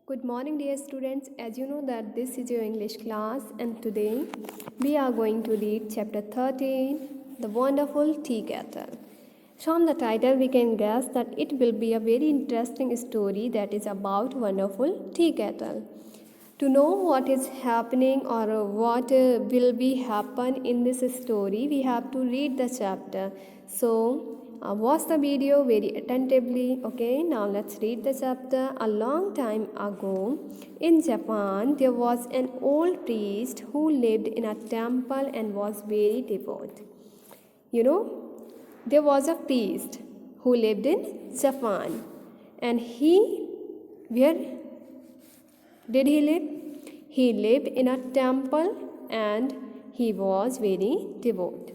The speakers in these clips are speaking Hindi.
Good morning dear students. As you know that this is your English class and today we are going to read chapter 13, The Wonderful Tea Kettle. From the title we can guess that it will be a very interesting story that is about wonderful tea kettle. To know what is happening or what will be happen in this story, we have to read the chapter. So watch the video very attentively. Okay, now let's read the chapter. A long time ago in Japan, there was an old priest who lived in a temple and was very devout. You know, there was a priest who lived in Japan, and where did he live? He lived in a temple and he was very devout.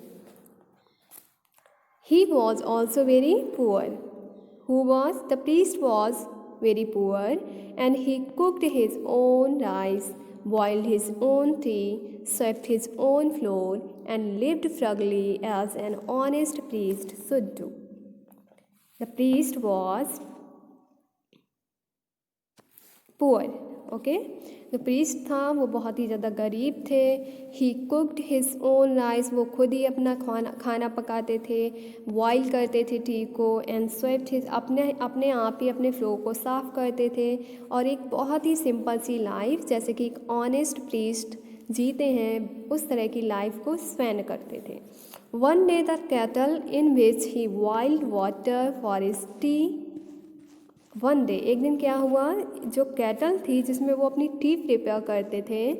He was also very poor. The priest was very poor and he cooked his own rice, boiled his own tea, swept his own floor, and lived frugally as an honest priest should do. The priest was poor. Okay जो प्रीस्ट था वो बहुत ही ज़्यादा गरीब थे. ही कुक्ड हिज ओन राइस, वो खुद ही अपना खाना पकाते थे, बॉयल करते थे टी को, एंड स्वेप्ट हिज अपने आप ही अपने फ्लोर को साफ़ करते थे. और एक बहुत ही सिंपल सी लाइफ जैसे कि एक ऑनेस्ट प्रीस्ट जीते हैं उस तरह की लाइफ को स्पेंड करते थे. One day the cattle in which he boiled water for his T. One day एक दिन क्या हुआ, जो कैटल थी जिसमें वो अपनी टी प्रिपेयर करते थे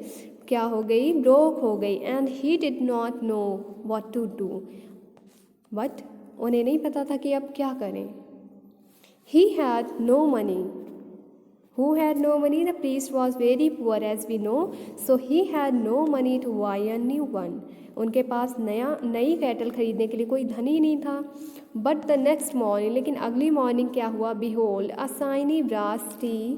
क्या हो गई, ब्रोक हो गई. And he did not know what to do, but उन्हें नहीं पता था कि अब क्या करें. He had no money. Who had no money? The priest was very poor as we know, so he had no money to buy a new one. उनके पास नई कैटल खरीदने के लिए कोई धन ही नहीं था. बट द नेक्स्ट मॉर्निंग, लेकिन अगली मॉर्निंग क्या हुआ, behold a shiny brass tea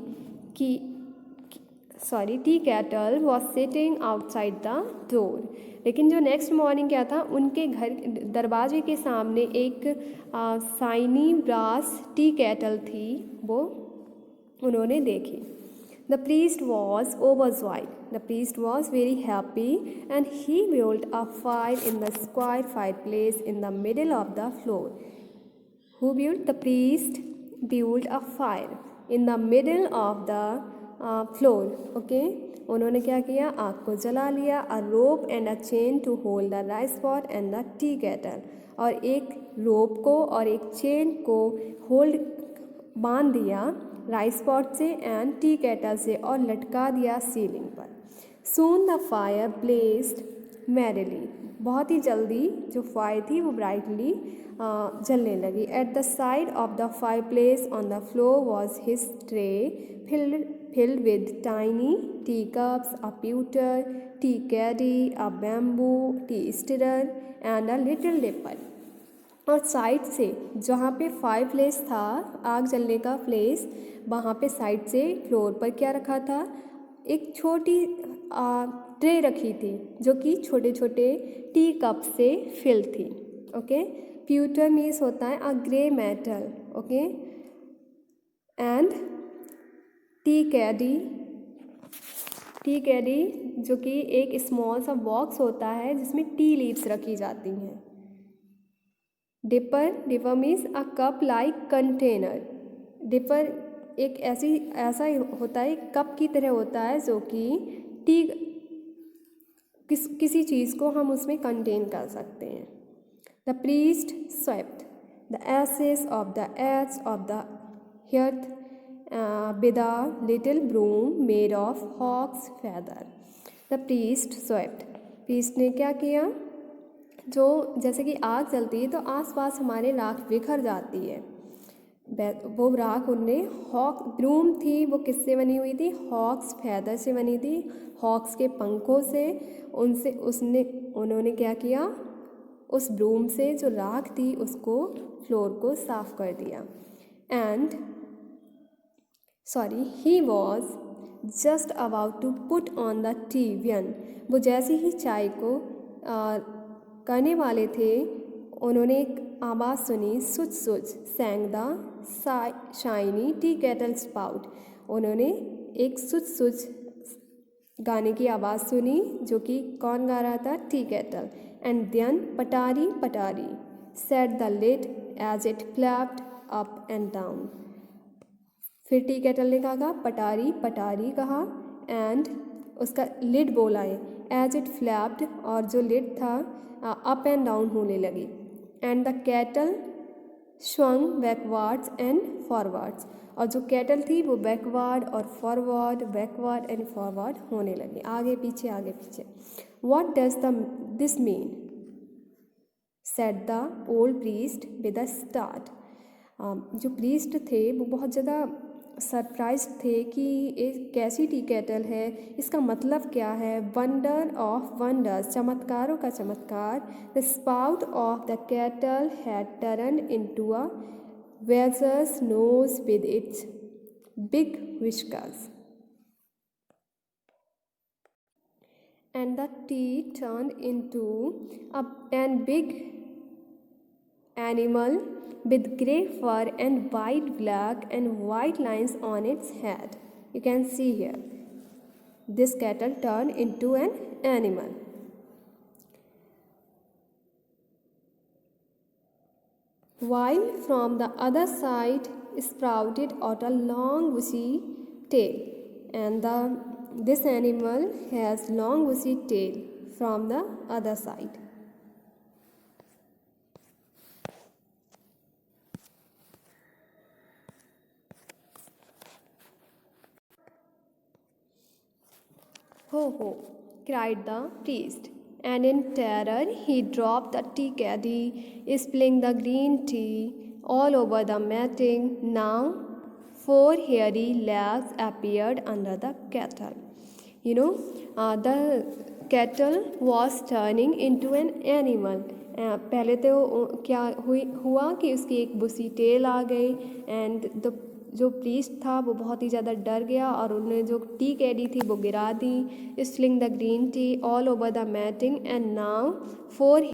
kettle was sitting outside the door. लेकिन जो नेक्स्ट मॉर्निंग क्या था, उनके घर दरवाजे के सामने एक शाइनी ब्रास टी कैटल थी, वो उन्होंने देखी. The priest was overjoyed. The priest was very happy and he built a fire in the square fire place in the middle of the floor. Who built? The priest built a fire in the middle of the floor. Okay, उन्होंने क्या किया, आग को जला लिया. A rope and a chain to hold the rice pot and the tea kettle. और एक रोप को और एक चेन को होल्ड बांध दिया राइस पॉट से एंड टी कैटल से और लटका दिया सीलिंग पर. Soon the fire blessed merrily. बहुत ही जल्दी जो फायर थी वो ब्राइटली जलने लगी. At the side of the fire place on the floor was his tray filled with tiny teacups, a pewter, tea caddy, a bamboo tea stirrer and a little dipper. और साइड से जहाँ पे फायर प्लेस था, आग जलने का प्लेस, वहाँ पे साइड से फ्लोर पर क्या रखा था, एक छोटी ट्रे रखी थी जो कि छोटे छोटे टी कप से फिल थी. ओके, प्यूटर मीन्स होता है a grey metal. Okay, and tea caddy जो कि एक स्मॉल सा बॉक्स होता है जिसमें टी लीव्स रखी जाती हैं. Dipper means a cup like container. Dipper एक ऐसा होता है, कप की तरह होता है जो कि टी किसी चीज़ को हम उसमें कंटेन कर सकते हैं. The priest swept the ashes of the edges of the hearth with a little broom made of hawk's feather. The priest swept. Priest ने क्या किया, जो जैसे कि आग जलती है तो आसपास हमारे राख बिखर जाती है, वो राख उनने ब्रूम थी, वो किससे बनी हुई थी, हॉक्स फैदर से बनी थी, हॉक्स के पंखों से. उन्होंने क्या किया, उस ब्रूम से जो राख थी उसको फ्लोर को साफ कर दिया. He was just about to put on the tea when, वो जैसे ही चाय को करने वाले थे उन्होंने एक आवाज़ सुनी. Such such sang the shiny tea kettle spout. उन्होंने एक सुच गाने की आवाज़ सुनी, जो कि कौन गा रहा था? Tea kettle. एंड देन पटारी पटारी said the lid as it flapped up and down. फिर टी कैटल ने कहा पटारी पटारी कहा, एंड उसका लिड बोला है एज इट फ्लैप्ड, और जो लिड था अप एंड डाउन होने लगी। And the cattle swung backwards and forwards, और जो कैटल थी वो बैकवर्ड और फॉरवर्ड, बैकवर्ड एंड फॉरवर्ड होने लगी, आगे पीछे आगे पीछे। What does this mean? Said the old priest with a start. जो प्रीस्ट थे वो बहुत ज़्यादा सरप्राइज थे कि ये कैसी टी कैटल है, इसका मतलब क्या है? वंडर ऑफ वंडर्स, चमत्कारों का चमत्कार। The spout of the kettle had turned into a badger's nose with its big whiskers, and the tea turned into an big animal with grey fur and black and white lines on its head. You can see here. This cattle turned into an animal. While from the other side sprouted out a long bushy tail, and this animal has long bushy tail from the other side. Ho ho, cried the priest, and in terror he dropped the tea caddy, spilling the green tea all over the matting. Now 4 hairy legs appeared under the kettle. The kettle was turning into an animal. पहले तो क्या हुआ कि उसकी एक बुसी टेल आ गई, एंड जो प्रीस्ट था वो बहुत ही ज़्यादा डर गया, और उन्होंने जो टी कैडी थी वो गिरा दी, spilling the green tea all over the matting, and now 4